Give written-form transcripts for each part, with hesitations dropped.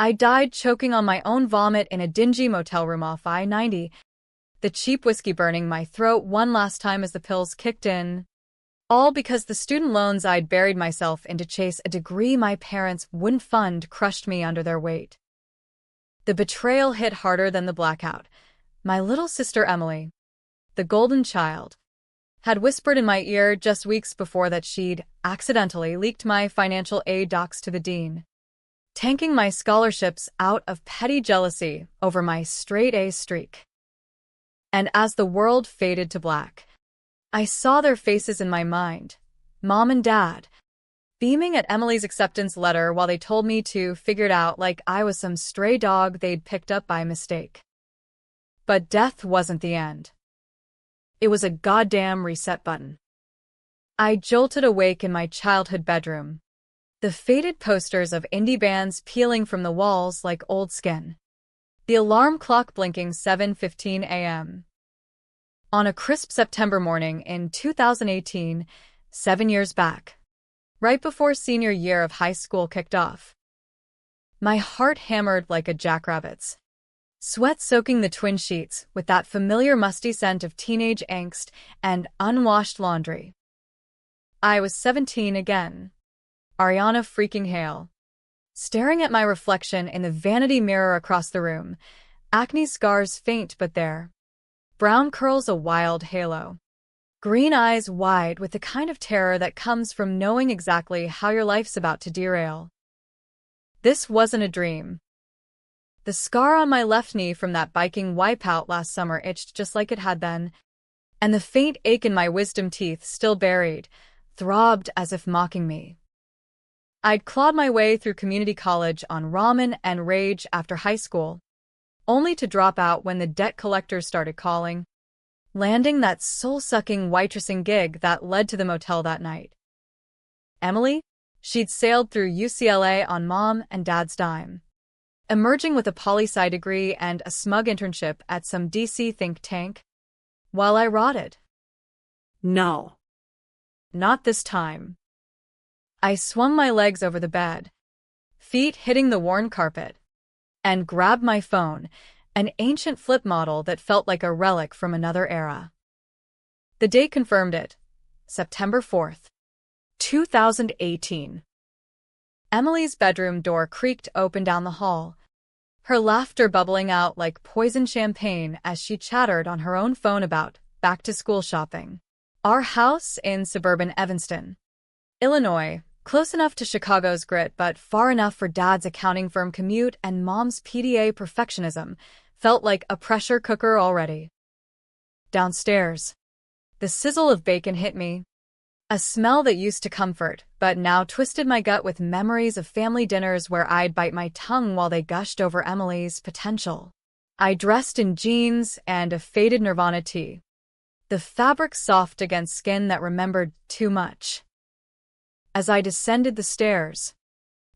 I died choking on my own vomit in a dingy motel room off I-90, the cheap whiskey burning my throat one last time as the pills kicked in. All because the student loans I'd buried myself in to chase a degree my parents wouldn't fund crushed me under their weight. The betrayal hit harder than the blackout. My little sister Emily, the golden child, had whispered in my ear just weeks before that she'd accidentally leaked my financial aid docs to the dean, tanking my scholarships out of petty jealousy over my straight-A streak. And as the world faded to black, I saw their faces in my mind, Mom and Dad, beaming at Emily's acceptance letter while they told me to figure it out like I was some stray dog they'd picked up by mistake. But death wasn't the end. It was a goddamn reset button. I jolted awake in my childhood bedroom, the faded posters of indie bands peeling from the walls like old skin, the alarm clock blinking 7:15 a.m. On a crisp September morning in 2018, 7 years back, right before senior year of high school kicked off. My heart hammered like a jackrabbit's, sweat soaking the twin sheets with that familiar musty scent of teenage angst and unwashed laundry. I was 17 again, Ariana freaking Hale, staring at my reflection in the vanity mirror across the room, acne scars faint but there, brown curls a wild halo, green eyes wide with the kind of terror that comes from knowing exactly how your life's about to derail. This wasn't a dream. The scar on my left knee from that biking wipeout last summer itched just like it had then, and the faint ache in my wisdom teeth still buried, throbbed as if mocking me. I'd clawed my way through community college on ramen and rage after high school, only to drop out when the debt collectors started calling, landing that soul-sucking waitressing gig that led to the motel that night. Emily? She'd sailed through UCLA on Mom and Dad's dime, emerging with a poli-sci degree and a smug internship at some DC think tank, while I rotted. No. Not this time. I swung my legs over the bed, feet hitting the worn carpet, and grabbed my phone, an ancient flip model that felt like a relic from another era. The date confirmed it, September 4th, 2018. Emily's bedroom door creaked open down the hall, her laughter bubbling out like poisoned champagne as she chattered on her own phone about back-to-school shopping. Our house in suburban Evanston, Illinois, close enough to Chicago's grit but far enough for Dad's accounting firm commute and Mom's PDA perfectionism, felt like a pressure cooker already. Downstairs, the sizzle of bacon hit me, a smell that used to comfort but now twisted my gut with memories of family dinners where I'd bite my tongue while they gushed over Emily's potential. I dressed in jeans and a faded Nirvana tee, the fabric soft against skin that remembered too much. As I descended the stairs,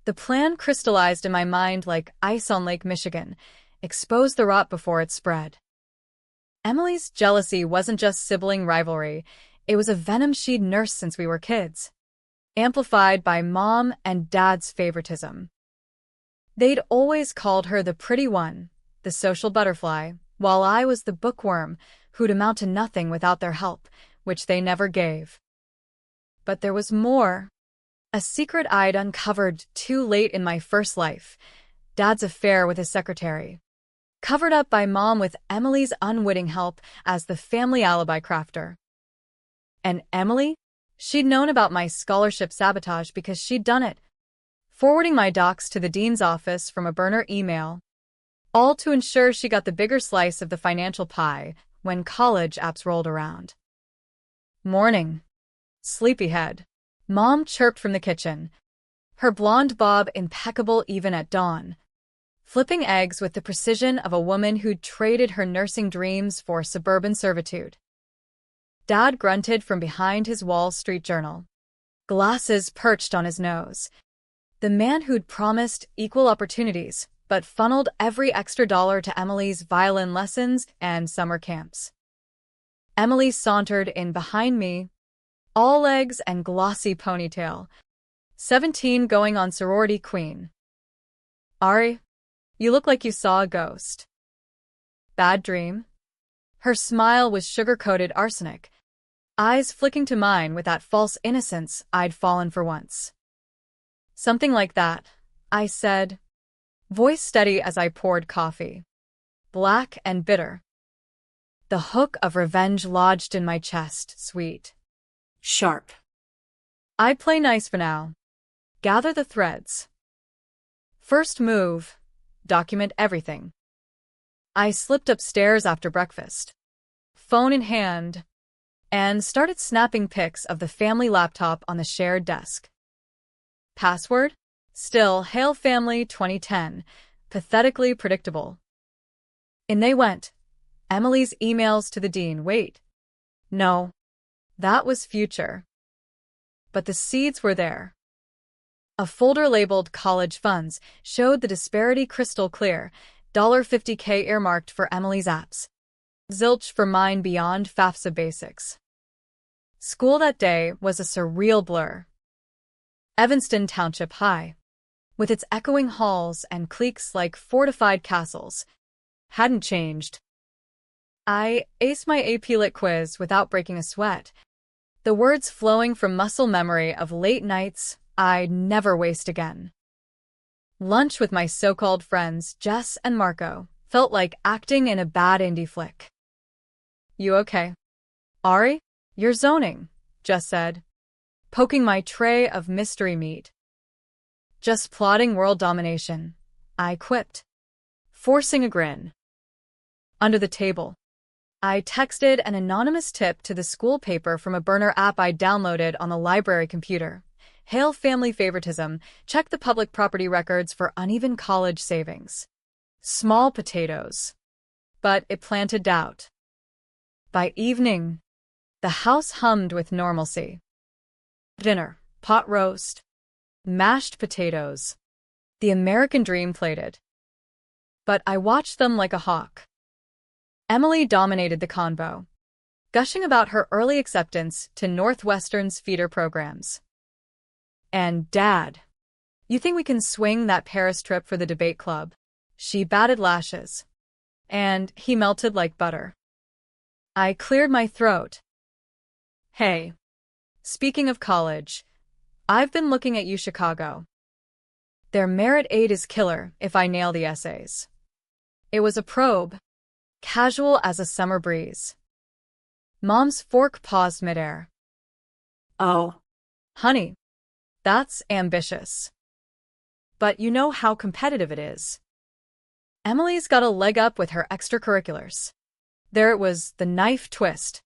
the plan crystallized in my mind like ice on Lake Michigan, exposed the rot before it spread. Emily's jealousy wasn't just sibling rivalry, it was a venom she'd nursed since we were kids, amplified by Mom and Dad's favoritism. They'd always called her the pretty one, the social butterfly, while I was the bookworm who'd amount to nothing without their help, which they never gave. But there was more. A secret I'd uncovered too late in my first life, Dad's affair with his secretary, covered up by Mom with Emily's unwitting help as the family alibi crafter. And Emily? She'd known about my scholarship sabotage because she'd done it, forwarding my docs to the dean's office from a burner email, all to ensure she got the bigger slice of the financial pie when college apps rolled around. Morning. Sleepyhead. Mom chirped from the kitchen, her blonde bob impeccable even at dawn, flipping eggs with the precision of a woman who'd traded her nursing dreams for suburban servitude. Dad grunted from behind his Wall Street Journal, glasses perched on his nose. The man who'd promised equal opportunities, but funneled every extra dollar to Emily's violin lessons and summer camps. Emily sauntered in behind me, all legs and glossy ponytail, 17 going on sorority queen. Ari, You look like you saw a ghost. Bad dream? Her smile was sugar-coated arsenic, eyes flicking to mine with that false innocence I'd fallen for once. Something like that, I said, voice steady as I poured coffee. Black and bitter. The hook of revenge lodged in my chest, sweet. Sharp. I'd play nice for now. Gather the threads. First move, document everything. I slipped upstairs after breakfast, phone in hand, and started snapping pics of the family laptop on the shared desk. Password? Still Hail Family 2010, pathetically predictable. In they went. Emily's emails to the dean. Wait. No. That was future. But the seeds were there. A folder labeled College Funds showed the disparity crystal clear, $50K earmarked for Emily's apps. Zilch for mine beyond FAFSA basics. School that day was a surreal blur. Evanston Township High, with its echoing halls and cliques like fortified castles, hadn't changed. I aced my AP Lit quiz without breaking a sweat, the words flowing from muscle memory of late nights I'd never waste again. Lunch with my so-called friends, Jess and Marco, felt like acting in a bad indie flick. You okay? Ari? You're zoning, Jess said, poking my tray of mystery meat. Just plotting world domination, I quipped, forcing a grin. Under the table, I texted an anonymous tip to the school paper from a burner app I downloaded on the library computer. Hail family favoritism, check the public property records for uneven college savings. Small potatoes. But it planted doubt. By evening, the house hummed with normalcy. Dinner, pot roast, mashed potatoes. The American dream plated. But I watched them like a hawk. Emily dominated the convo, gushing about her early acceptance to Northwestern's feeder programs. And Dad, you think we can swing that Paris trip for the debate club? She batted lashes, and he melted like butter. I cleared my throat. Hey, speaking of college, I've been looking at UChicago. Their merit aid is killer if I nail the essays. It was a probe, casual as a summer breeze. Mom's fork paused midair. Oh. Honey, that's ambitious. But you know how competitive it is. Emily's got a leg up with her extracurriculars. There it was, the knife twist.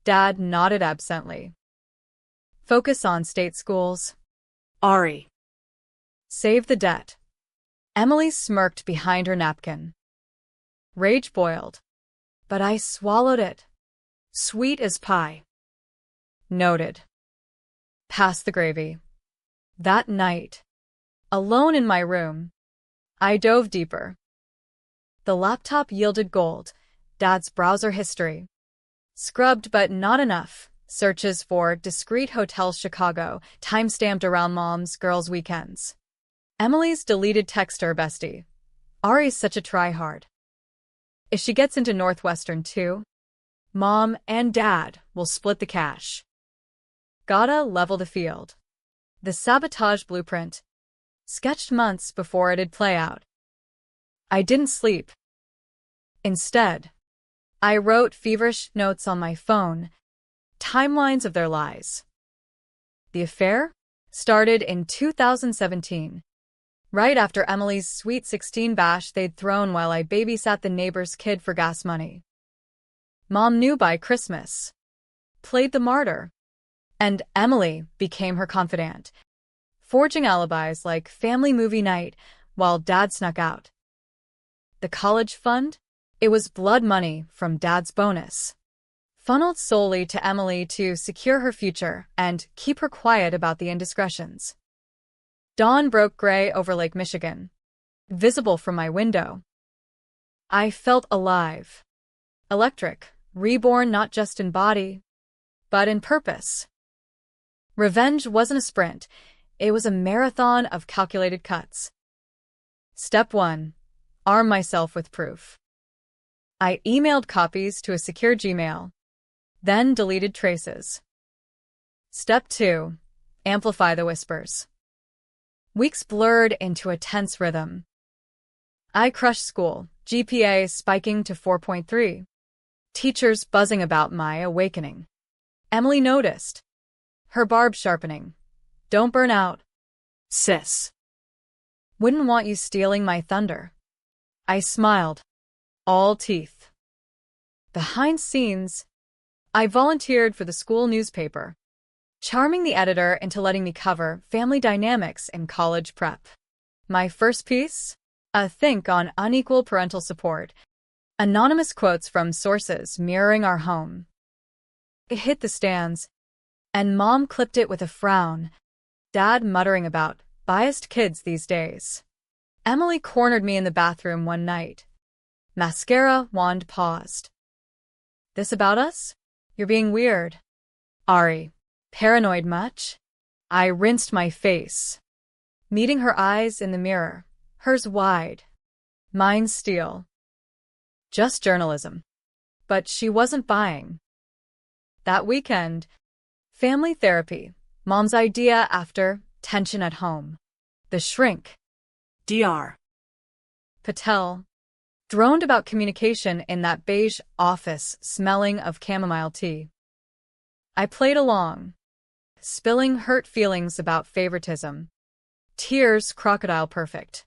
Dad nodded absently. Focus on state schools. Ari. Save the debt. Emily smirked behind her napkin. Rage boiled. But I swallowed it. Sweet as pie. Noted. Pass the gravy. That night, alone in my room, I dove deeper. The laptop yielded gold, Dad's browser history. Scrubbed but not enough. Searches for discreet hotels Chicago, time-stamped around Mom's girls' weekends. Emily's deleted text to her bestie. Ari's such a try-hard. If she gets into Northwestern too, Mom and Dad will split the cash. Gotta level the field. The sabotage blueprint, sketched months before it'd play out. I didn't sleep. Instead, I wrote feverish notes on my phone, timelines of their lies. The affair started in 2017, right after Emily's sweet 16 bash they'd thrown while I babysat the neighbor's kid for gas money. Mom knew by Christmas, played the martyr, and Emily became her confidant, forging alibis like family movie night while Dad snuck out. The college fund? It was blood money from Dad's bonus, funneled solely to Emily to secure her future and keep her quiet about the indiscretions. Dawn broke gray over Lake Michigan, visible from my window. I felt alive, electric, reborn not just in body, but in purpose. Revenge wasn't a sprint, it was a marathon of calculated cuts. Step 1. Arm myself with proof. I emailed copies to a secure Gmail, then deleted traces. Step 2. Amplify the whispers. Weeks blurred into a tense rhythm. I crushed school, GPA spiking to 4.3. Teachers buzzing about my awakening. Emily noticed. Her barb sharpening. Don't burn out. Sis. Wouldn't want you stealing my thunder. I smiled. All teeth. Behind scenes, I volunteered for the school newspaper, charming the editor into letting me cover family dynamics in college prep. My first piece? A think on unequal parental support. Anonymous quotes from sources mirroring our home. It hit the stands, and Mom clipped it with a frown, Dad muttering about biased kids these days. Emily cornered me in the bathroom one night. Mascara wand paused. This about us? You're being weird. Ari, paranoid much? I rinsed my face, meeting her eyes in the mirror, hers wide, mine steel. Just journalism. But she wasn't buying. That weekend, family therapy, Mom's idea after tension at home. The shrink, Dr. Patel, droned about communication in that beige office smelling of chamomile tea. I played along, spilling hurt feelings about favoritism. Tears crocodile perfect.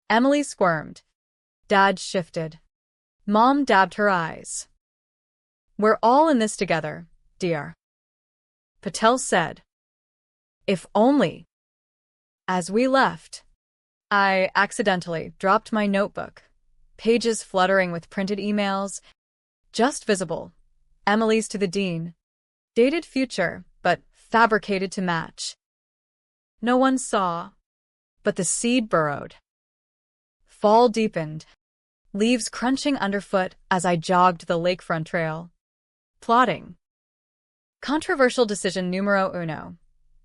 Emily squirmed. Dad shifted. Mom dabbed her eyes. We're all in this together, dear. Patel said. If only. As we left, I accidentally dropped my notebook, pages fluttering with printed emails, just visible. Emily's to the dean. Dated future, but fabricated to match. No one saw, but the seed burrowed. Fall deepened, leaves crunching underfoot as I jogged the lakefront trail. Plotting. Controversial decision numero uno.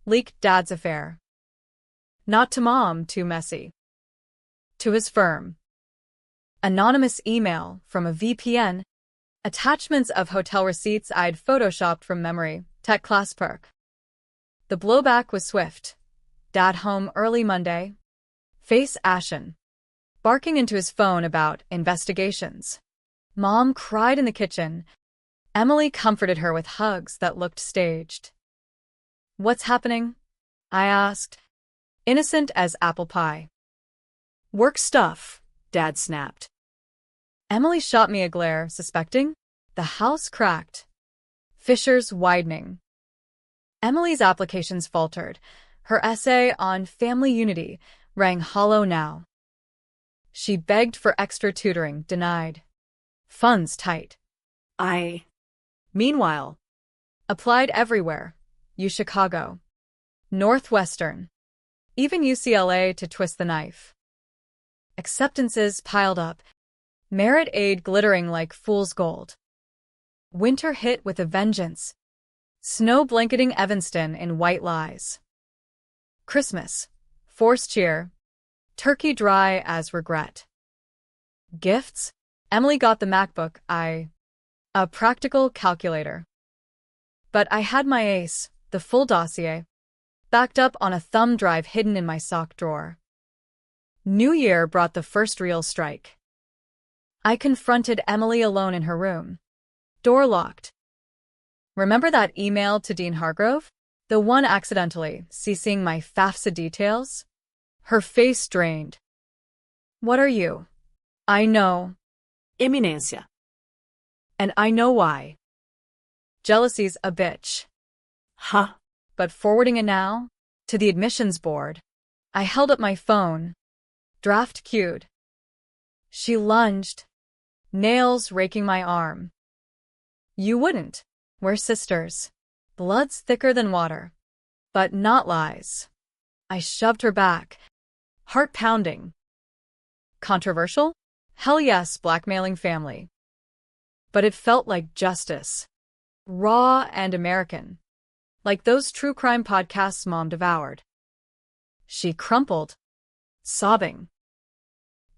Leaked Dad's affair. Not to Mom, too messy. To his firm. Anonymous email from a VPN. Attachments of hotel receipts I'd photoshopped from memory. Tech class perk. The blowback was swift. Dad home early Monday. Face ashen. Barking into his phone about investigations. Mom cried in the kitchen. Emily comforted her with hugs that looked staged. What's happening? I asked, innocent as apple pie. Work stuff, Dad snapped. Emily shot me a glare, suspecting. The house cracked. Fissures widening. Emily's applications faltered. Her essay on family unity rang hollow now. She begged for extra tutoring, denied. Funds tight. Meanwhile, applied everywhere. UChicago. Northwestern. Even UCLA to twist the knife. Acceptances piled up. Merit aid glittering like fool's gold. Winter hit with a vengeance. Snow blanketing Evanston in white lies. Christmas. Forced cheer. Turkey dry as regret. Gifts? Emily got the MacBook, a practical calculator. But I had my ace, the full dossier, backed up on a thumb drive hidden in my sock drawer. New Year brought the first real strike. I confronted Emily alone in her room. Door locked. Remember that email to Dean Hargrove? The one accidentally CCing my FAFSA details? Her face drained. What are you? I know. Eminencia. And I know why. Jealousy's a bitch. Huh? But forwarding it now? To the admissions board. I held up my phone. Draft queued. She lunged, nails raking my arm. You wouldn't. We're sisters. Blood's thicker than water. But not lies. I shoved her back, heart pounding. Controversial? Hell yes, blackmailing family. But it felt like justice. Raw and American. Like those true crime podcasts Mom devoured. She crumpled, sobbing.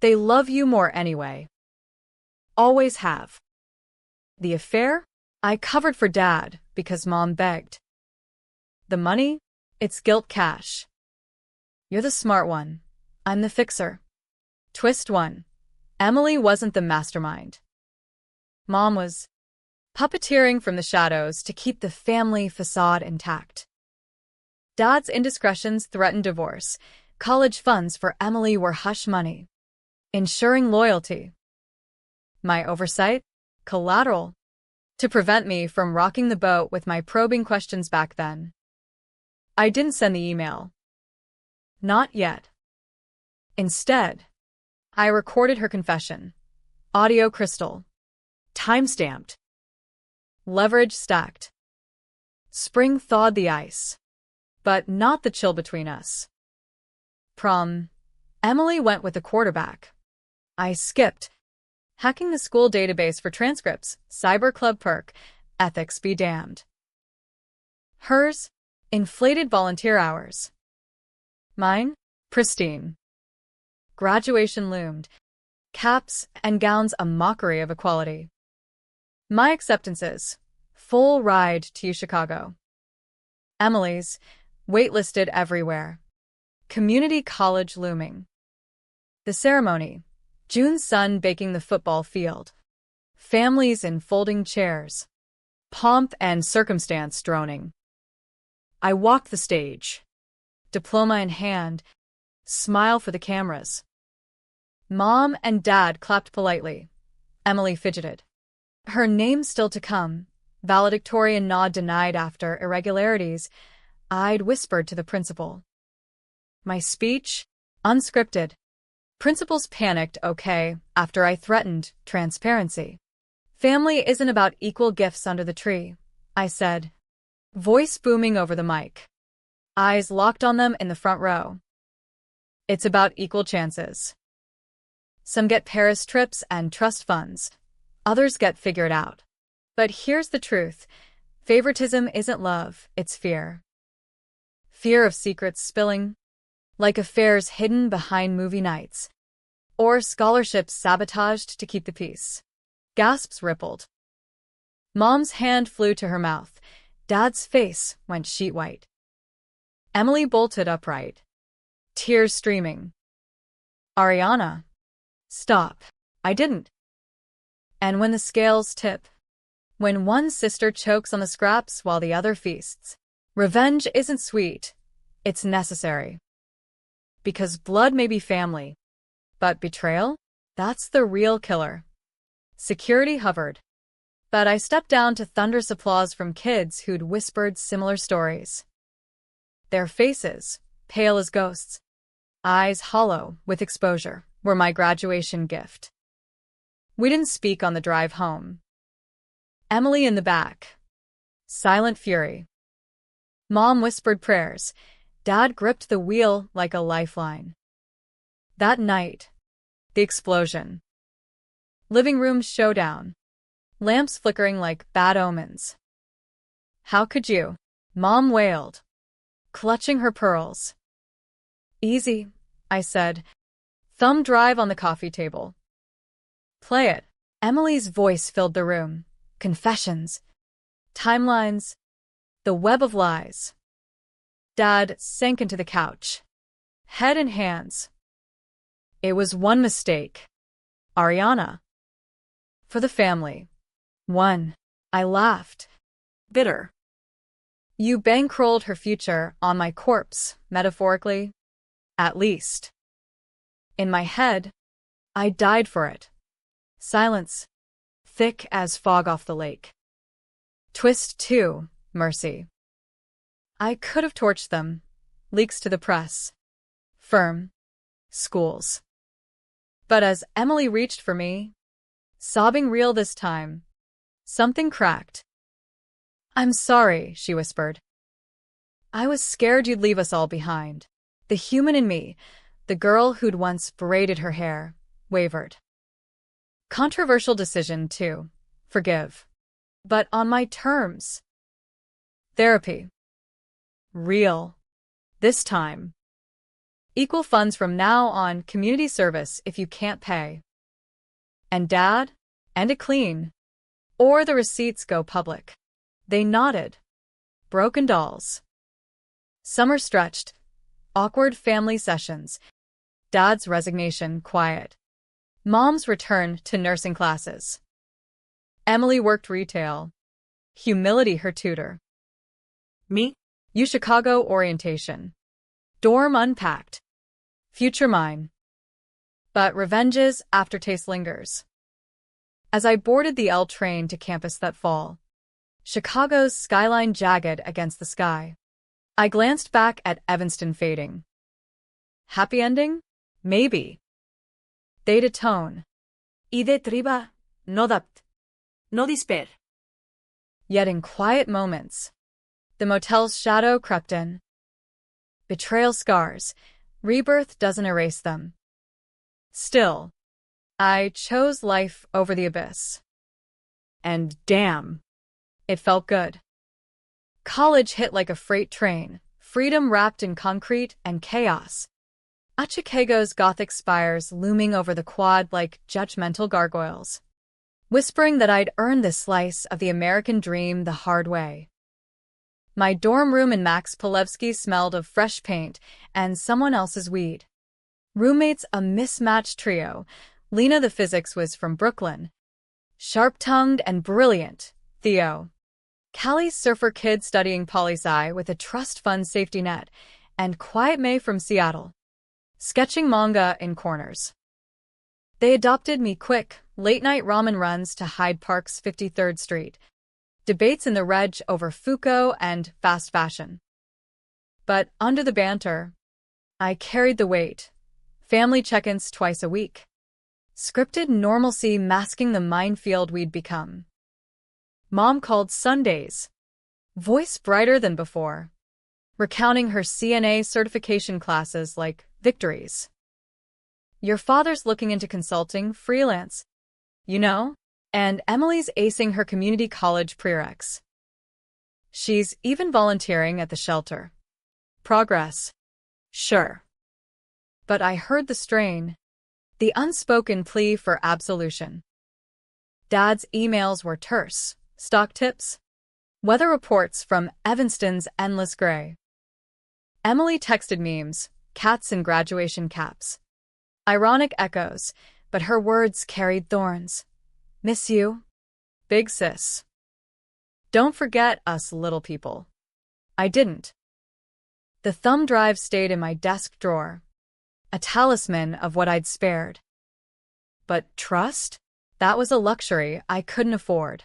They love you more anyway. Always have. The affair? I covered for Dad because Mom begged. The money? It's guilt cash. You're the smart one. I'm the fixer. Twist 1. Emily wasn't the mastermind. Mom was puppeteering from the shadows to keep the family facade intact. Dad's indiscretions threatened divorce. College funds for Emily were hush money, ensuring loyalty. My oversight? Collateral. To prevent me from rocking the boat with my probing questions back then. I didn't send the email. Not yet. Instead, I recorded her confession. Audio crystal. Time-stamped. Leverage stacked. Spring thawed the ice, but not the chill between us. Prom. Emily went with the quarterback. I skipped. Hacking the school database for transcripts, cyber club perk, ethics be damned. Hers? Inflated volunteer hours. Mine? Pristine. Graduation loomed. Caps and gowns a mockery of equality. My acceptances. Full ride to Chicago. Emily's. Waitlisted everywhere. Community college looming. The ceremony. June's sun baking the football field. Families in folding chairs. Pomp and circumstance droning. I walked the stage. Diploma in hand. Smile for the cameras. Mom and Dad clapped politely. Emily fidgeted. Her name still to come. Valedictorian nod denied after irregularities. I'd whispered to the principal. My speech? Unscripted. Principals panicked, okay, after I threatened transparency. Family isn't about equal gifts under the tree, I said. Voice booming over the mic. Eyes locked on them in the front row. It's about equal chances. Some get Paris trips and trust funds. Others get figured out. But here's the truth. Favoritism isn't love, it's fear. Fear of secrets spilling, like affairs hidden behind movie nights, or scholarships sabotaged to keep the peace. Gasps rippled. Mom's hand flew to her mouth. Dad's face went sheet white. Emily bolted upright, tears streaming. Ariana. Stop. I didn't. And when the scales tip, when one sister chokes on the scraps while the other feasts, revenge isn't sweet, it's necessary. Because blood may be family, but betrayal? That's the real killer. Security hovered, but I stepped down to thunderous applause from kids who'd whispered similar stories. Their faces, pale as ghosts, eyes hollow with exposure, were my graduation gift. We didn't speak on the drive home. Emily in the back. Silent fury. Mom whispered prayers. Dad gripped the wheel like a lifeline. That night, the explosion. Living room showdown. Lamps flickering like bad omens. How could you? Mom wailed, clutching her pearls. Easy, I said. Thumb drive on the coffee table. Play it. Emily's voice filled the room. Confessions. Timelines. The web of lies. Dad sank into the couch, head in hands. It was one mistake. Ariana. For the family. One. I laughed. Bitter. You bankrolled her future on my corpse, metaphorically. At least. In my head, I died for it. Silence. Thick as fog off the lake. Twist 2. Mercy. I could have torched them. Leaks to the press. Firm. Schools. But as Emily reached for me, sobbing real this time, something cracked. I'm sorry, she whispered. I was scared you'd leave us all behind. The human in me, the girl who'd once braided her hair, wavered. Controversial decision, too. Forgive. But on my terms. Therapy. Real. This time. Equal funds from now on, community service if you can't pay. And Dad? And a clean. Or the receipts go public. They nodded. Broken dolls. Summer stretched. Awkward family sessions. Dad's resignation quiet. Mom's return to nursing classes. Emily worked retail. Humility her tutor. Me? Chicago orientation. Dorm unpacked. Future mine. But revenge's aftertaste lingers. As I boarded the L train to campus that fall, Chicago's skyline jagged against the sky, I glanced back at Evanston fading. Happy ending? Maybe. Theta tone. Ide triba, no dapt. No despair. Yet in quiet moments, the motel's shadow crept in. Betrayal scars. Rebirth doesn't erase them. Still, I chose life over the abyss. And damn, it felt good. College hit like a freight train, freedom wrapped in concrete and chaos. Chicago's Gothic spires looming over the quad like judgmental gargoyles, whispering that I'd earned this slice of the American dream the hard way. My dorm room in Max Polevsky smelled of fresh paint and someone else's weed. Roommates a mismatched trio. Lena the physics whiz from Brooklyn. Sharp-tongued and brilliant, Theo. Callie's surfer kid studying poli-sci with a trust fund safety net. And Quiet May from Seattle, sketching manga in corners. They adopted me quick, late-night ramen runs to Hyde Park's 53rd Street. Debates in the reg over Foucault and fast fashion. But under the banter, I carried the weight. Family check-ins twice a week. Scripted normalcy masking the minefield we'd become. Mom called Sundays. Voice brighter than before. Recounting her CNA certification classes like victories. Your father's looking into consulting, freelance. You know? And Emily's acing her community college prereqs. She's even volunteering at the shelter. Progress. Sure. But I heard the strain. The unspoken plea for absolution. Dad's emails were terse. Stock tips. Weather reports from Evanston's endless gray. Emily texted memes, cats in graduation caps. Ironic echoes, but her words carried thorns. Miss you, big sis. Don't forget us little people. I didn't. The thumb drive stayed in my desk drawer, a talisman of what I'd spared. But trust? That was a luxury I couldn't afford.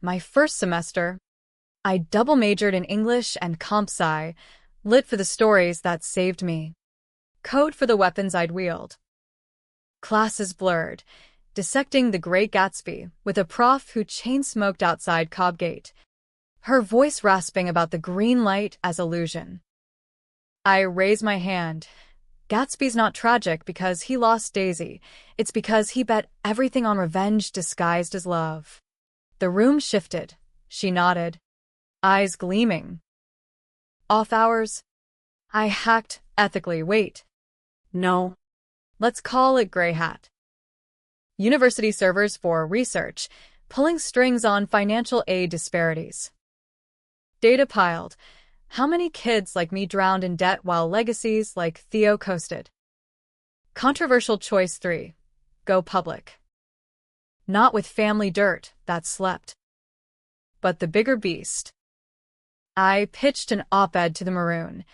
My first semester, I double majored in English and comp sci, lit for the stories that saved me. Code for the weapons I'd wield. Classes blurred, dissecting The Great Gatsby with a prof who chain-smoked outside Cobgate, her voice rasping about the green light as illusion. I raise my hand. Gatsby's not tragic because he lost Daisy. It's because he bet everything on revenge disguised as love. The room shifted. She nodded, eyes gleaming. Off hours? I hacked ethically. Wait. No. Let's call it gray hat. University servers for research, pulling strings on financial aid disparities. Data piled. How many kids like me drowned in debt while legacies like Theo coasted? Controversial choice 3. Go public. Not with family dirt that slept. But the bigger beast. I pitched an op-ed to the Maroon.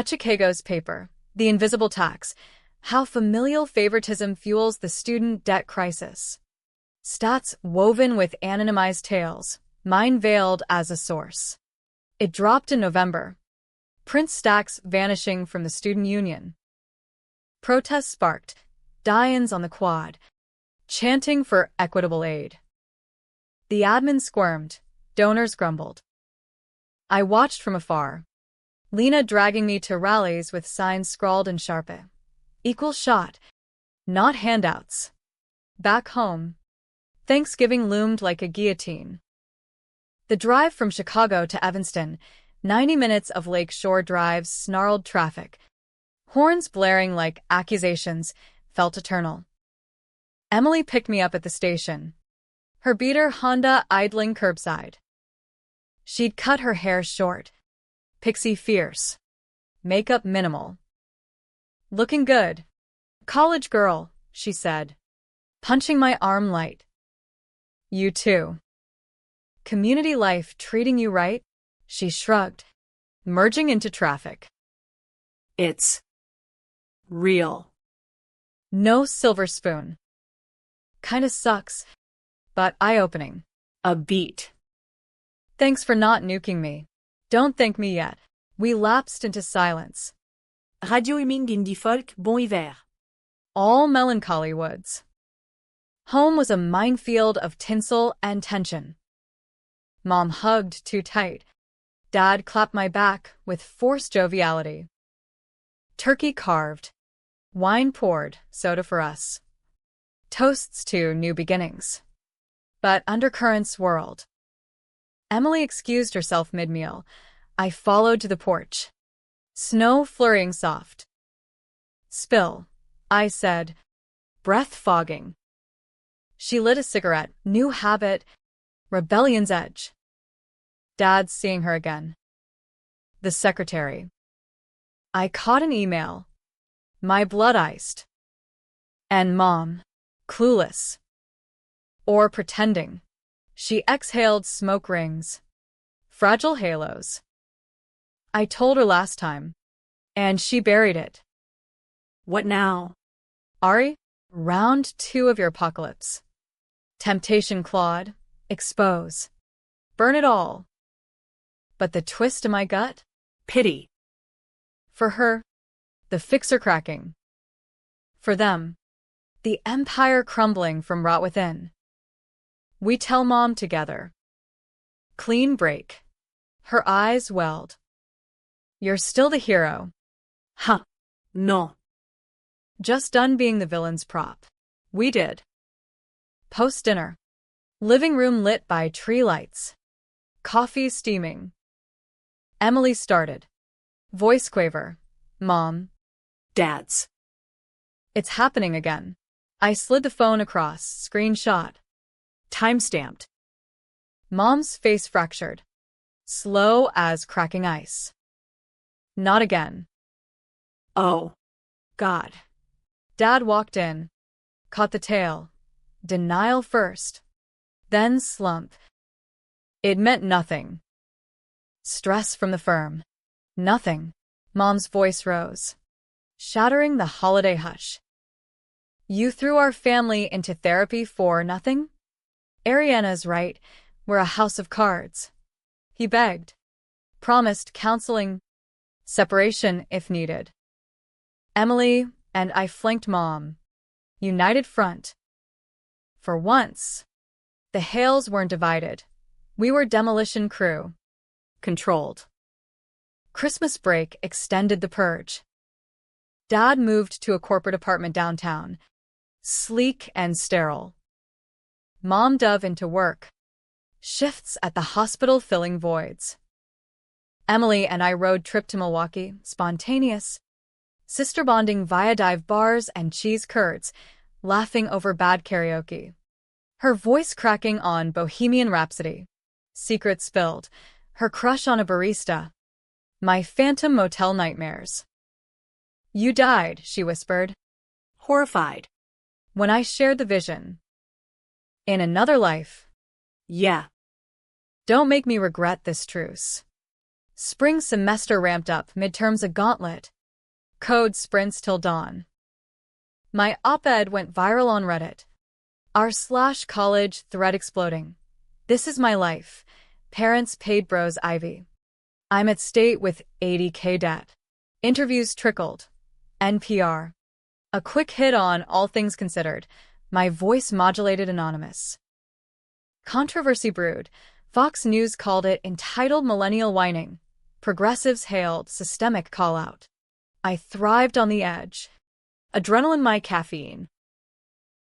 Chicago's paper, The Invisible Tax, How Familial Favoritism Fuels the Student Debt Crisis. Stats woven with anonymized tales, mine veiled as a source. It dropped in November. Print stacks vanishing from the student union. Protests sparked, die-ins on the quad, chanting for equitable aid. The admin squirmed, donors grumbled. I watched from afar. Lena dragging me to rallies with signs scrawled in Sharpie. Equal shot. Not handouts. Back home, Thanksgiving loomed like a guillotine. The drive from Chicago to Evanston, 90 minutes of Lake Shore drives, snarled traffic. Horns blaring like accusations felt eternal. Emily picked me up at the station, her beater Honda idling curbside. She'd cut her hair short, pixie fierce, makeup minimal. Looking good. College girl, she said, punching my arm light. You too. Community life treating you right? She shrugged, merging into traffic. It's real. No silver spoon. Kinda sucks, but eye-opening. A beat. Thanks for not nuking me. Don't thank me yet. We lapsed into silence. Radio-humming d'indie folk, bon hiver. All melancholy woods. Home was a minefield of tinsel and tension. Mom hugged too tight. Dad clapped my back with forced joviality. Turkey carved. Wine poured, soda for us. Toasts to new beginnings. But undercurrents whirled. Emily excused herself mid-meal. I followed to the porch. Snow flurrying soft. Spill, I said, breath fogging. She lit a cigarette, new habit, rebellion's edge. Dad's seeing her again. The secretary. I caught an email. My blood iced. And Mom, clueless. Or pretending. She exhaled smoke rings. Fragile halos. I told her last time. And she buried it. What now? Ari, round 2 of your apocalypse. Temptation clawed. Expose. Burn it all. But the twist in my gut? Pity. For her, the fixer cracking. For them, the empire crumbling from rot within. We tell Mom together. Clean break. Her eyes welled. You're still the hero. Huh. No. Just done being the villain's prop. We did. Post-dinner. Living room lit by tree lights. Coffee steaming. Emily started. Voice quaver. Mom. Dad's. It's happening again. I slid the phone across, screenshot. Time-stamped. Mom's face fractured. Slow as cracking ice. Not again. Oh. God. Dad walked in. Caught the tail. Denial first. Then slump. It meant nothing. Stress from the firm. Nothing. Mom's voice rose, shattering the holiday hush. You threw our family into therapy for nothing? Ariana's right. We're a house of cards. He begged. Promised counseling. Separation if needed. Emily and I flanked Mom. United front. For once, the Hales weren't divided. We were demolition crew. Controlled. Christmas break extended the purge. Dad moved to a corporate apartment downtown, sleek and sterile. Mom dove into work. Shifts at the hospital filling voids. Emily and I road trip to Milwaukee, spontaneous. Sister bonding via dive bars and cheese curds, laughing over bad karaoke. Her voice cracking on Bohemian Rhapsody. Secret spilled. Her crush on a barista. My phantom motel nightmares. You died, she whispered. Horrified. When I shared the vision. In another life. Yeah. Don't make me regret this truce. Spring semester ramped up, midterms a gauntlet. Code sprints till dawn. My op-ed went viral on Reddit. R/college thread exploding. This is my life. Parents paid bros Ivy. I'm at state with $80K debt. Interviews trickled. NPR. A quick hit on All Things Considered. My voice modulated anonymous. Controversy brewed. Fox News called it entitled millennial whining. Progressives hailed systemic call-out. I thrived on the edge. Adrenaline my caffeine.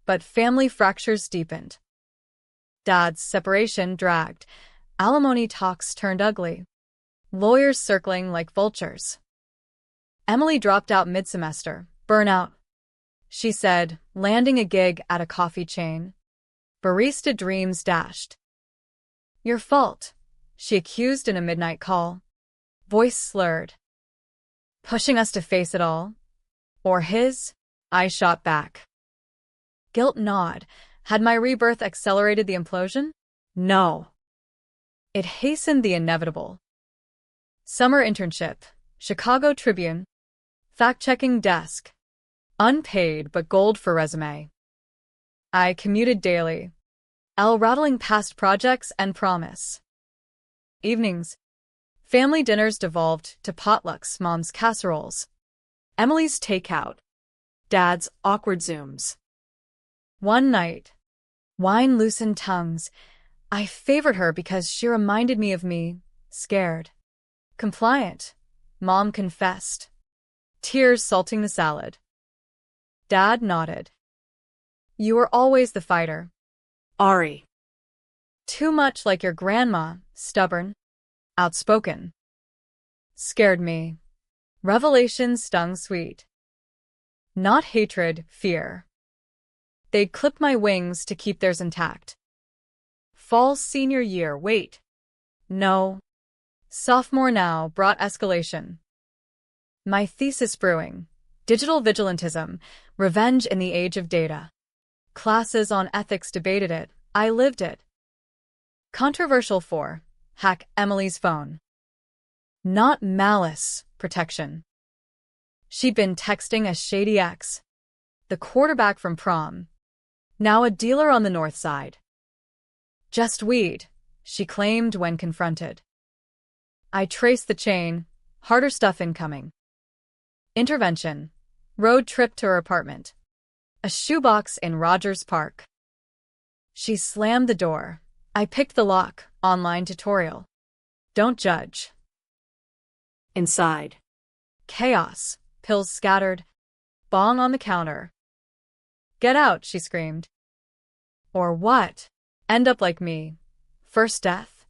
But family fractures deepened. Dad's separation dragged. Alimony talks turned ugly. Lawyers circling like vultures. Emily dropped out mid-semester. Burnout, she said, landing a gig at a coffee chain. Barista dreams dashed. Your fault, she accused in a midnight call. Voice slurred. Pushing us to face it all? Or his? I shot back. Guilt gnawed. Had my rebirth accelerated the implosion? No. It hastened the inevitable. Summer internship, Chicago Tribune. Fact-checking desk. Unpaid but gold for resume. I commuted daily. Rattling past projects and promise. Evenings. Family dinners devolved to potlucks, mom's casseroles. Emily's takeout. Dad's awkward Zooms. One night. Wine loosened tongues. I favored her because she reminded me of me, scared. Compliant. Mom confessed. Tears salting the salad. Dad nodded. You were always the fighter. Ari. Too much like your grandma, stubborn, outspoken. Scared me. Revelation stung sweet. Not hatred, fear. They'd clip my wings to keep theirs intact. Fall senior year, wait. No. Sophomore now brought escalation. My thesis brewing. Digital vigilantism, revenge in the age of data. Classes on ethics debated it, I lived it. Controversial 4. Hack Emily's phone. Not malice, protection. She'd been texting a shady ex. The quarterback from prom. Now a dealer on the north side. Just weed, she claimed when confronted. I traced the chain, harder stuff incoming. Intervention. Road trip to her apartment. A shoebox in Rogers Park. She slammed the door. I picked the lock, online tutorial. Don't judge. Inside. Chaos, pills scattered. Bong on the counter. Get out, she screamed. Or what? End up like me. First death?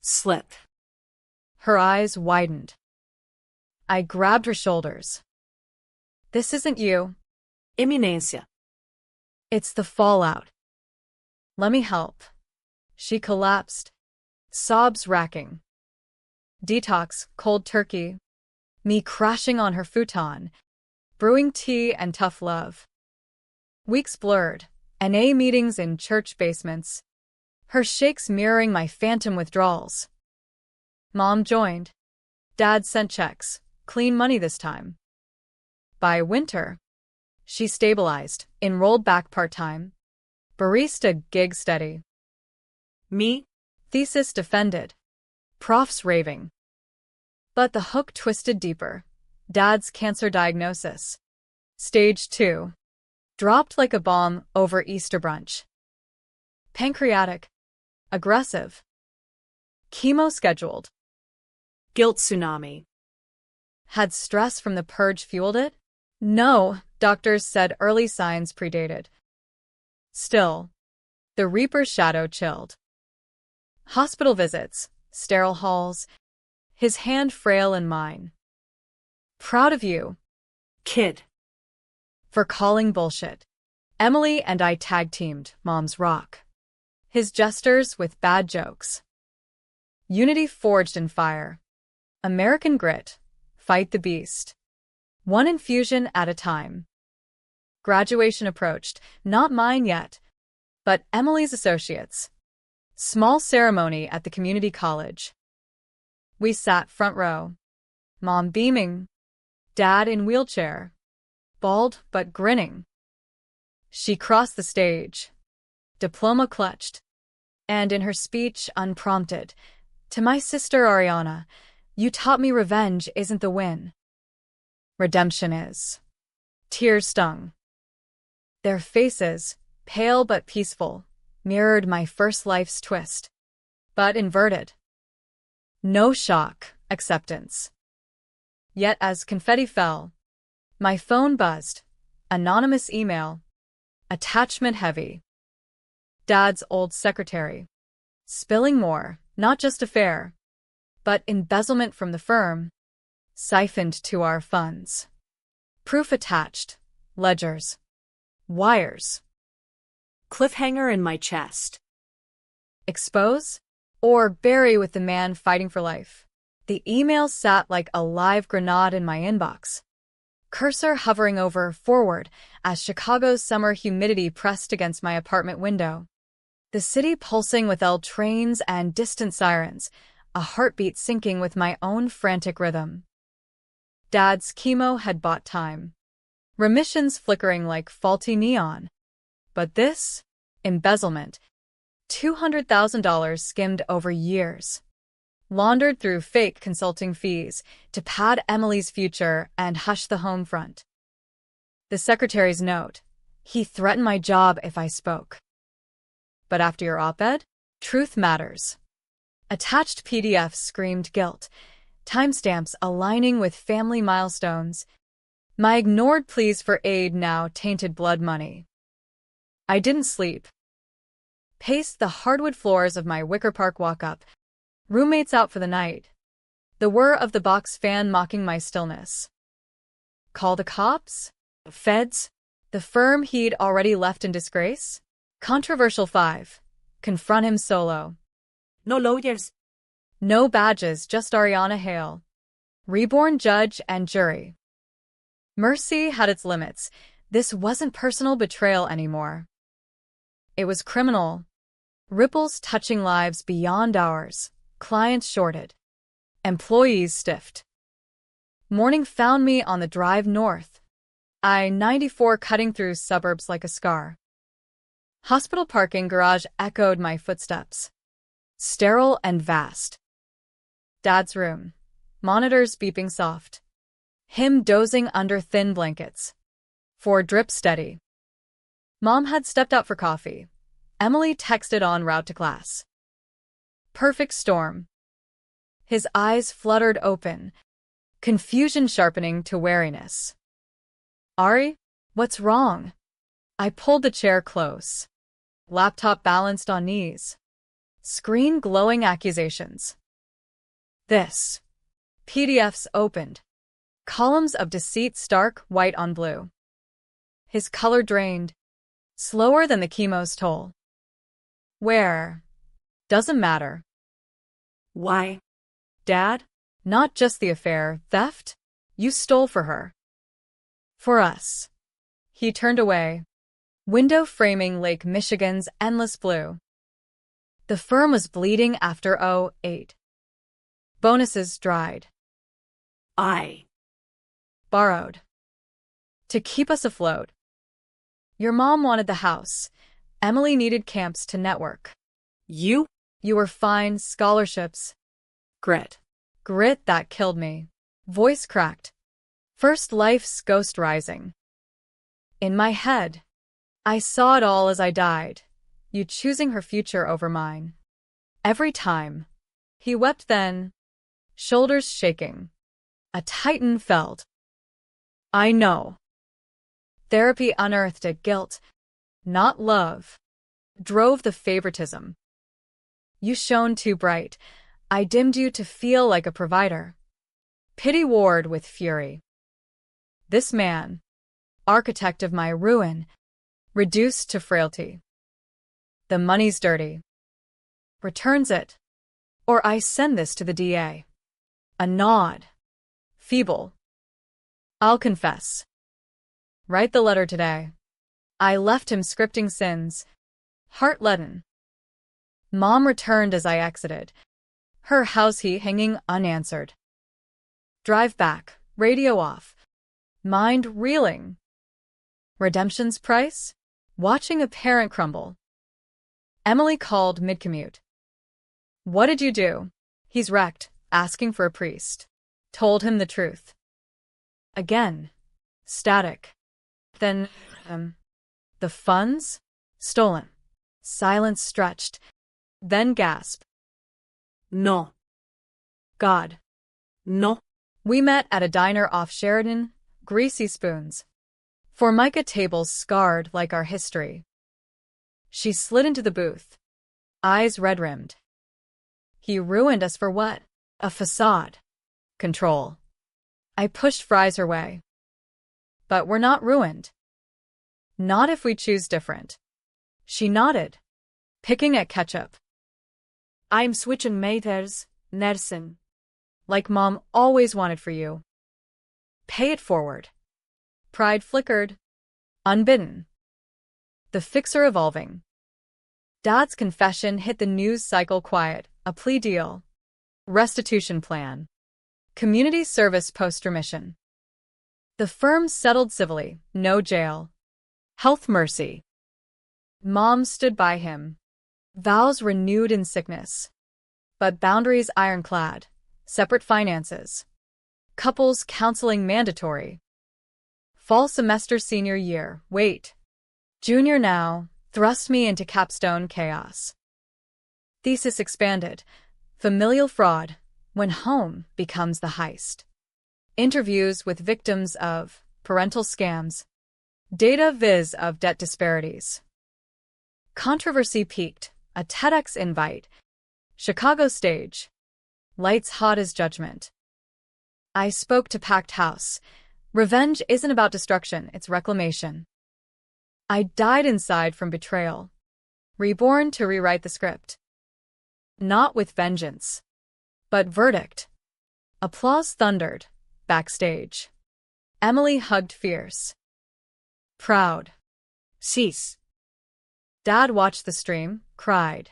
Slip. Her eyes widened. I grabbed her shoulders. This isn't you. Immunasia. It's the fallout. Let me help. She collapsed. Sobs racking. Detox, cold turkey. Me crashing on her futon. Brewing tea and tough love. Weeks blurred. NA meetings in church basements. Her shakes mirroring my phantom withdrawals. Mom joined. Dad sent checks. Clean money this time. By winter, she stabilized, enrolled back part-time. Barista gig steady. Me? Thesis defended. Profs raving. But the hook twisted deeper. Dad's cancer diagnosis. Stage 2. Dropped like a bomb over Easter brunch. Pancreatic. Aggressive. Chemo scheduled. Guilt tsunami. Had stress from the purge fueled it? No, doctors said early signs predated. Still, the Reaper's shadow chilled. Hospital visits, sterile halls, his hand frail in mine. Proud of you, kid. For calling bullshit. Emily and I tag-teamed Mom's Rock. His gestures with bad jokes. Unity forged in fire. American grit. Fight the beast. One infusion at a time. Graduation approached, not mine yet, but Emily's associates. Small ceremony at the community college. We sat front row. Mom beaming. Dad in wheelchair. Bald but grinning. She crossed the stage. Diploma clutched. And in her speech, unprompted, to my sister Ariana, you taught me revenge isn't the win. Redemption is. Tears stung. Their faces, pale but peaceful, mirrored my first life's twist. But inverted. No shock, acceptance. Yet as confetti fell, my phone buzzed. Anonymous email. Attachment heavy. Dad's old secretary. Spilling more, not just affair, but embezzlement from the firm. siphoned to our funds. Proof attached. Ledgers. Wires. Cliffhanger in my chest. Expose? Or bury with the man fighting for life. The email sat like a live grenade in my inbox. Cursor hovering over forward as Chicago's summer humidity pressed against my apartment window. The city pulsing with L trains and distant sirens, a heartbeat syncing with my own frantic rhythm. Dad's chemo had bought time. Remissions flickering like faulty neon. But this? Embezzlement. $200,000 skimmed over years. Laundered through fake consulting fees to pad Emily's future and hush the home front. The secretary's note. He threatened my job if I spoke. But after your op-ed, truth matters. Attached PDF screamed guilt, timestamps aligning with family milestones. My ignored pleas for aid now tainted blood money. I didn't sleep. Paced the hardwood floors of my Wicker Park walk-up. Roommates out for the night. The whir of the box fan mocking my stillness. Call the cops? Feds? The firm he'd already left in disgrace? Controversial 5. Confront him solo. No lawyers. No badges, just Ariana Hale. Reborn judge and jury. Mercy had its limits. This wasn't personal betrayal anymore. It was criminal. Ripples touching lives beyond ours. Clients shorted. Employees stiffed. Morning found me on the drive north. I-94 cutting through suburbs like a scar. Hospital parking garage echoed my footsteps. Sterile and vast. Dad's room. Monitors beeping soft. Him dozing under thin blankets. 4 drip steady. Mom had stepped out for coffee. Emily texted en route to class. Perfect storm. His eyes fluttered open, confusion sharpening to wariness. Ari, what's wrong? I pulled the chair close. Laptop balanced on knees. Screen glowing accusations. This. PDFs opened. Columns of deceit stark white on blue. His color drained. Slower than the chemo's toll. Where? Doesn't matter. Why? Dad? Not just the affair, theft? You stole for her. For us. He turned away. Window framing Lake Michigan's endless blue. The firm was bleeding after '08. Bonuses dried. I borrowed. To keep us afloat. Your mom wanted the house. Emily needed camps to network. You? You were fine, scholarships. Grit. Grit that killed me. Voice cracked. First life's ghost rising. In my head. I saw it all as I died. You choosing her future over mine. Every time. He wept then. Shoulders shaking. A titan felled. I know. Therapy unearthed a guilt, not love. Drove the favoritism. You shone too bright. I dimmed you to feel like a provider. Pity warred with fury. This man, architect of my ruin, reduced to frailty. The money's dirty. Returns it. Or I send this to the DA. A nod. Feeble. I'll confess. Write the letter today. I left him scripting sins. Heart leaden. Mom returned as I exited. Her house key hanging unanswered. Drive back, radio off. Mind reeling. Redemption's price? Watching a parent crumble. Emily called mid-commute. What did you do? He's wrecked, asking for a priest. Told him the truth. Again. Static. Then, the funds? Stolen. Silence stretched. Then gasp. No. God. No. We met at a diner off Sheridan, greasy spoons. Formica tables scarred like our history. She slid into the booth. Eyes red-rimmed. He ruined us for what? A facade. Control. I pushed fries her way. But we're not ruined. Not if we choose different. She nodded, picking at ketchup. I'm switching meters, Nelson. Like Mom always wanted for you. Pay it forward. Pride flickered, unbidden. The fixer evolving. Dad's confession hit the news cycle quiet, a plea deal. Restitution plan. Community service post-remission. The firm settled civilly, no jail. Health mercy. Mom stood by him. Vows renewed in sickness. But boundaries ironclad. Separate finances. Couples counseling mandatory. Fall semester senior year, wait. Junior now, thrust me into capstone chaos. Thesis expanded. Familial fraud, when home becomes the heist. Interviews with victims of parental scams. Data viz of debt disparities. Controversy peaked. A TEDx invite. Chicago stage. Lights hot as judgment. I spoke to packed house. Revenge isn't about destruction, it's reclamation. I died inside from betrayal. Reborn to rewrite the script. Not with vengeance. But verdict. Applause thundered. Backstage. Emily hugged fierce. Proud. Sis. Dad watched the stream, cried.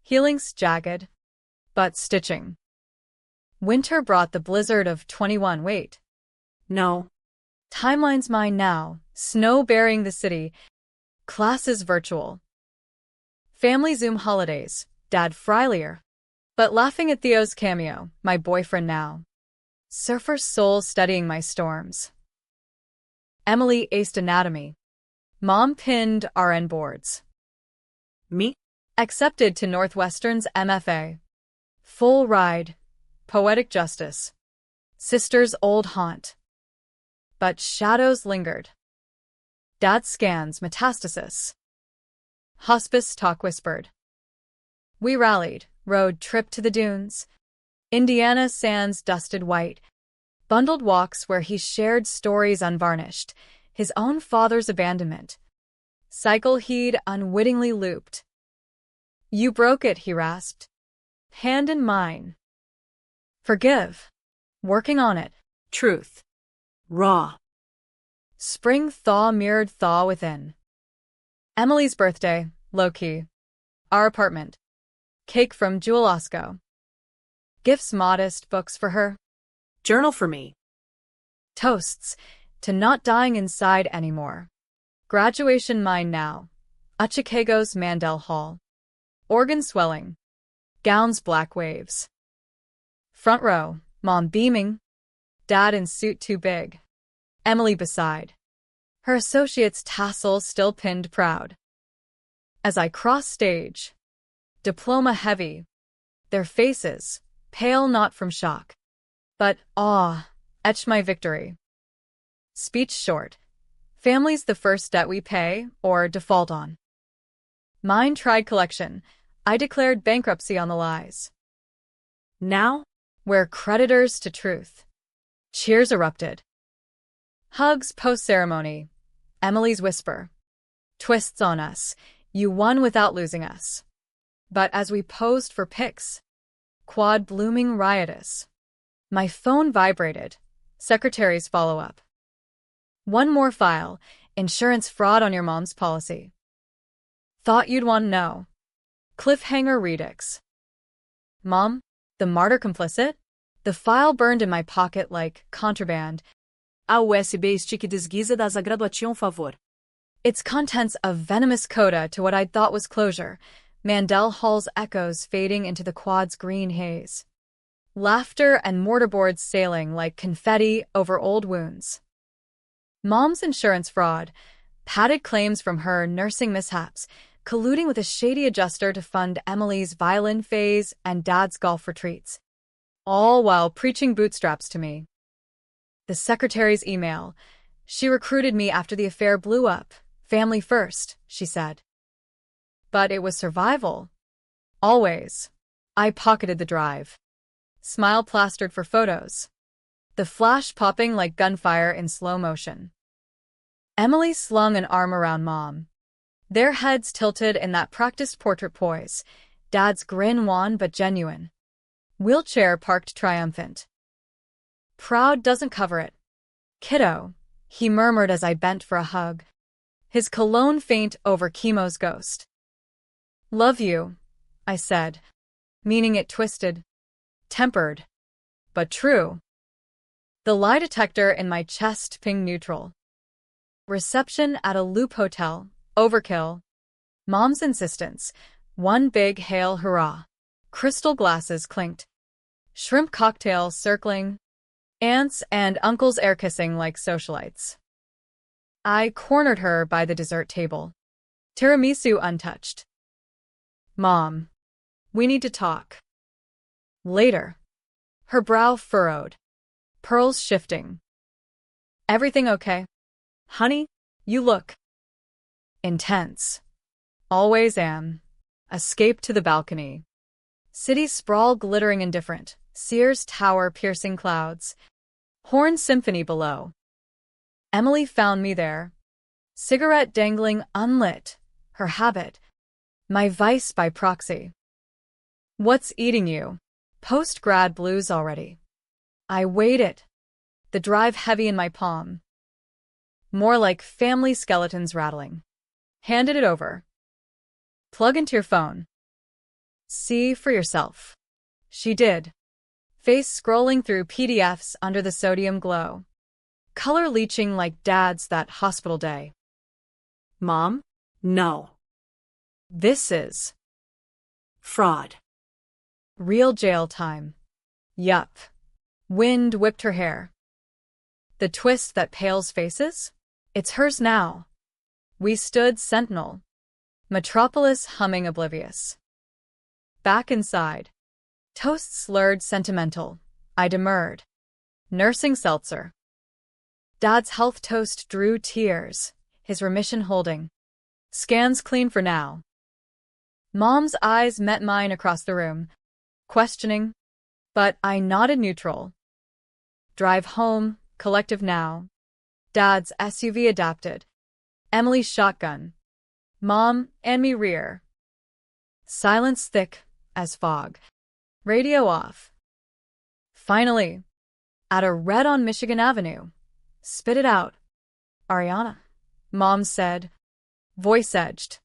Healings jagged, but stitching. Winter brought the blizzard of 21. Wait. No. Timeline's mine now, snow burying the city. Classes virtual. Family Zoom holidays, Dad Freilier. But laughing at Theo's cameo, my boyfriend now. Surfer soul studying my storms. Emily aced anatomy. Mom pinned RN boards. Me? Accepted to Northwestern's MFA. Full ride. Poetic justice. Sister's old haunt. But shadows lingered. Dad scans metastasis. Hospice talk whispered. We rallied, road trip to the dunes. Indiana sands dusted white. Bundled walks where he shared stories unvarnished. His own father's abandonment. Cycle he'd unwittingly looped. You broke it, he rasped. Hand in mine. Forgive. Working on it. Truth. Raw. Spring thaw mirrored thaw within. Emily's birthday, low-key. Our apartment. Cake from Jewel Osco. Gifts modest, books for her. Journal for me. Toasts to not dying inside anymore. Graduation mine now. Chicago's Mandel Hall. Organ swelling. Gowns black waves. Front row, Mom beaming. Dad in suit too big. Emily beside. Her associate's tassel still pinned proud. As I cross stage. Diploma heavy. Their faces, pale not from shock. But awe, etched my victory. Speech short. Family's the first debt we pay, or default on. Mine tried collection. I declared bankruptcy on the lies. Now? We're creditors to truth. Cheers erupted. Hugs post-ceremony. Emily's whisper. Twists on us. You won without losing us. But as we posed for pics, quad blooming riotous. My phone vibrated. Secretary's follow-up. One more file. Insurance fraud on your mom's policy. Thought you'd want to know. Cliffhanger redux. Mom, the martyr complicit? The file burned in my pocket like contraband. A USB stick desguisa das a graduação favor. Its contents a venomous coda to what I'd thought was closure. Mandel Hall's echoes fading into the quad's green haze. Laughter and mortarboards sailing like confetti over old wounds. Mom's insurance fraud. Padded claims from her nursing mishaps. Colluding with a shady adjuster to fund Emily's violin phase and Dad's golf retreats. All while preaching bootstraps to me. The secretary's email. She recruited me after the affair blew up. Family first, she said. But it was survival. Always. I pocketed the drive. Smile plastered for photos. the flash popping like gunfire in slow motion. Emily slung an arm around Mom. Their heads tilted in that practiced portrait poise, Dad's grin wan but genuine. Wheelchair parked triumphant. Proud doesn't cover it. Kiddo, he murmured as I bent for a hug. His cologne faint over chemo's ghost. Love you, I said, meaning it twisted, tempered, but true. The lie detector in my chest pinged neutral. Reception at a Loop hotel, overkill. Mom's insistence, one big hail hurrah. Crystal glasses clinked. Shrimp cocktails circling. Aunts and uncles air-kissing like socialites. I cornered her by the dessert table. Tiramisu untouched. Mom, we need to talk. Later. Her brow furrowed. Pearls shifting. Everything okay? Honey, you look intense. Always am. Escape to the balcony. City sprawl glittering indifferent. Sears Tower piercing clouds. Horn symphony below. Emily found me there. Cigarette dangling unlit. Her habit. My vice by proxy. What's eating you? Post-grad blues already. I weighed it. The drive heavy in my palm. More like family skeletons rattling. Handed it over. Plug into your phone. See for yourself. She did. Face scrolling through PDFs under the sodium glow. Color leaching like Dad's that hospital day. Mom? No. This is Fraud. real jail time. Yup. Wind whipped her hair. The twist that pales faces? It's hers now. We stood sentinel. Metropolis humming oblivious. Back inside. Toast slurred sentimental. I demurred. Nursing seltzer. Dad's health toast drew tears, his remission holding. Scans clean for now. Mom's eyes met mine across the room, questioning, but I nodded neutral. Drive home, collective now. Dad's SUV adapted. Emily's shotgun. Mom and me rear. Silence thick as fog. Radio off. Finally, at a red on Michigan Avenue. Spit it out. Ariana, Mom said, voice edged.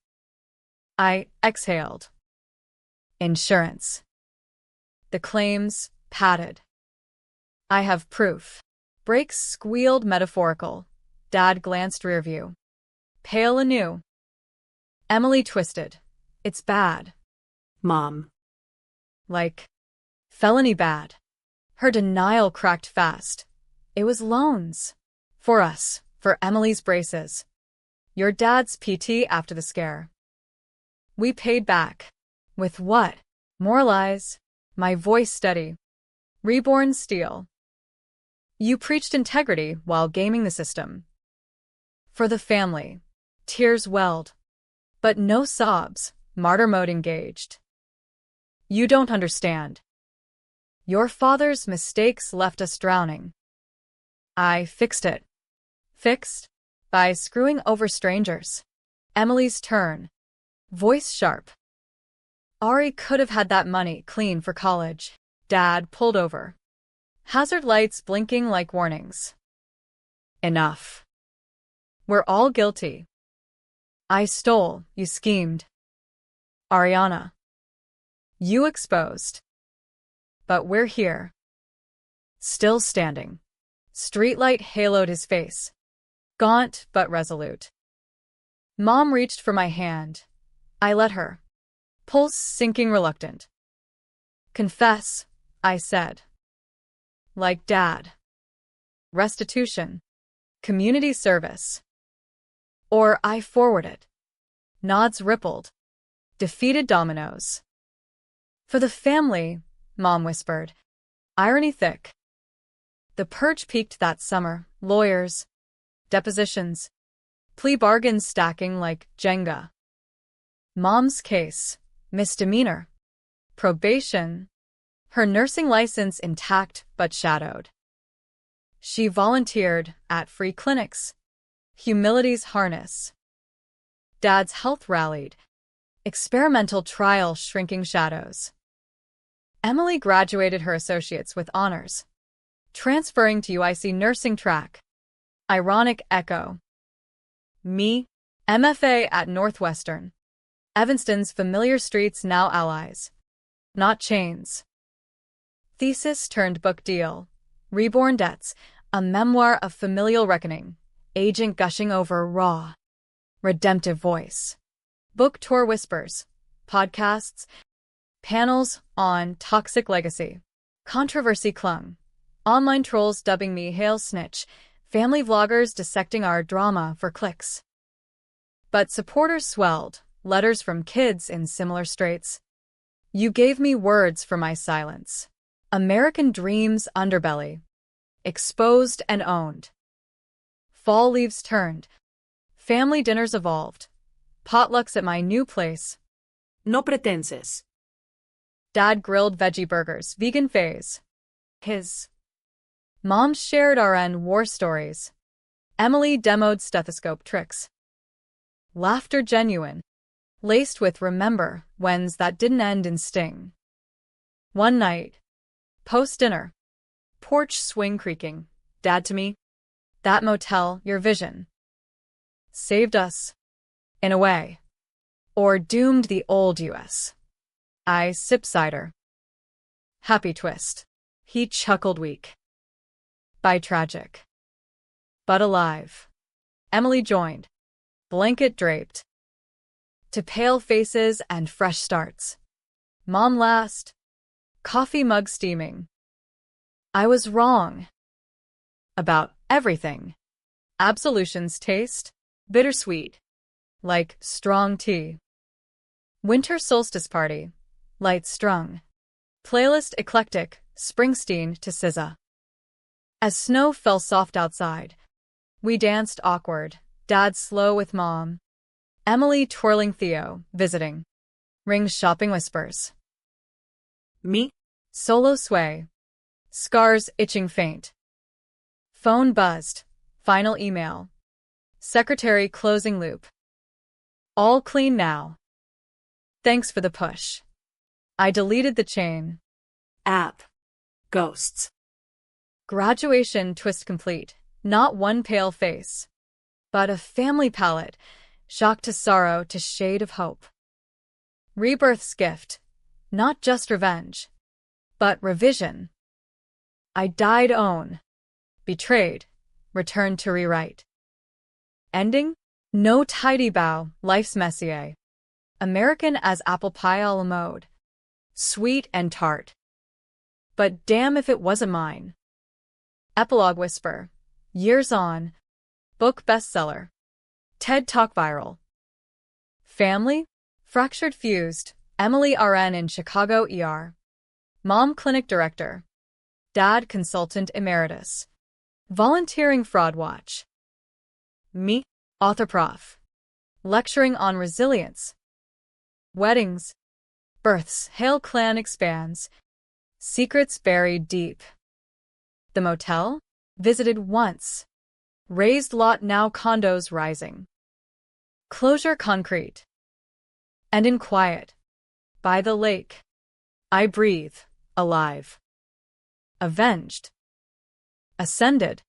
I exhaled. Insurance. The claims padded. I have proof. Brakes squealed metaphorical. Dad glanced rearview. Pale anew. Emily twisted. It's bad. Mom. Like felony bad. Her denial cracked fast. It was loans. For us, for Emily's braces. Your dad's PT after the scare. We paid back. With what? More lies. My voice steady. Reborn steel. You preached integrity while gaming the system. For the family. Tears welled. But no sobs, martyr mode engaged. You don't understand. Your father's mistakes left us drowning. I fixed it. Fixed? By screwing over strangers. Emily's turn. Voice sharp. Ari could have had that money clean for college. Dad pulled over. Hazard lights blinking like warnings. Enough. We're all guilty. I stole, you schemed. Ariana. You exposed. But we're here. Still standing. Streetlight haloed his face. Gaunt but resolute. Mom reached for my hand. I let her. Pulse sinking reluctant. Confess, I said. Like Dad. Restitution. Community service. Or I forward it. Nods rippled. Defeated dominoes. For the family, Mom whispered. Irony thick. The purge peaked that summer. Lawyers. Depositions. Plea bargains stacking like Jenga. Mom's case. Misdemeanor. Probation. Her nursing license intact but shadowed. She volunteered at free clinics. Humility's harness. Dad's health rallied. Experimental trial shrinking shadows. Emily graduated her associates with honors, transferring to UIC nursing track. Ironic echo. Me, MFA at Northwestern. Evanston's familiar streets now allies, not chains. Thesis turned book deal. Reborn Debts, a memoir of familial reckoning. Agent gushing over raw, redemptive voice. Book tour whispers, podcasts, panels on toxic legacy. Controversy clung. Online trolls dubbing me Hail Snitch, family vloggers dissecting our drama for clicks. But supporters swelled, letters from kids in similar straits. You gave me words for my silence. American Dream's underbelly. Exposed and owned. Fall leaves turned. Family dinners evolved. Potlucks at my new place. No pretenses. Dad grilled veggie burgers, vegan phase. His. Mom shared RN war stories. Emily demoed stethoscope tricks. Laughter genuine. Laced with remember whens that didn't end in sting. One night. Post-dinner. Porch swing creaking. Dad to me. That motel, your vision. Saved us. In a way. Or doomed the old US. I sip cider. Happy twist. He chuckled weak. By tragic. But alive. Emily joined. Blanket draped. To pale faces and fresh starts. Mom last. Coffee mug steaming. I was wrong. About everything. Absolution's taste. Bittersweet. Like strong tea. Winter solstice party. Light strung. Playlist eclectic. Springsteen to SZA. As snow fell soft outside. We danced awkward. Dad slow with Mom. Emily twirling Theo, visiting. Rings shopping whispers. Me. Solo sway. Scars itching faint. Phone buzzed. Final email. Secretary closing loop. All clean now. Thanks for the push. I deleted the chain. App. Ghosts. Graduation twist complete. Not one pale face. But a family palette. Shock to sorrow to shade of hope. Rebirth's gift. Not just revenge. But revision. I died own. Betrayed. Returned to rewrite. Ending? No tidy bow, life's messier. American as apple pie a la mode. Sweet and tart. But damn if it wasn't mine. Epilogue whisper. Years on. Book bestseller. TED Talk viral. Family? Fractured fused. Emily RN in Chicago ER. Mom clinic director. Dad consultant emeritus. Volunteering fraud watch. Me? Author prof. Lecturing on resilience. Weddings. Births. Hale clan expands. Secrets buried deep. The motel? Visited once. Raised lot now condos rising. Closure concrete. And in quiet. By the lake. I breathe. Alive. Avenged. Ascended.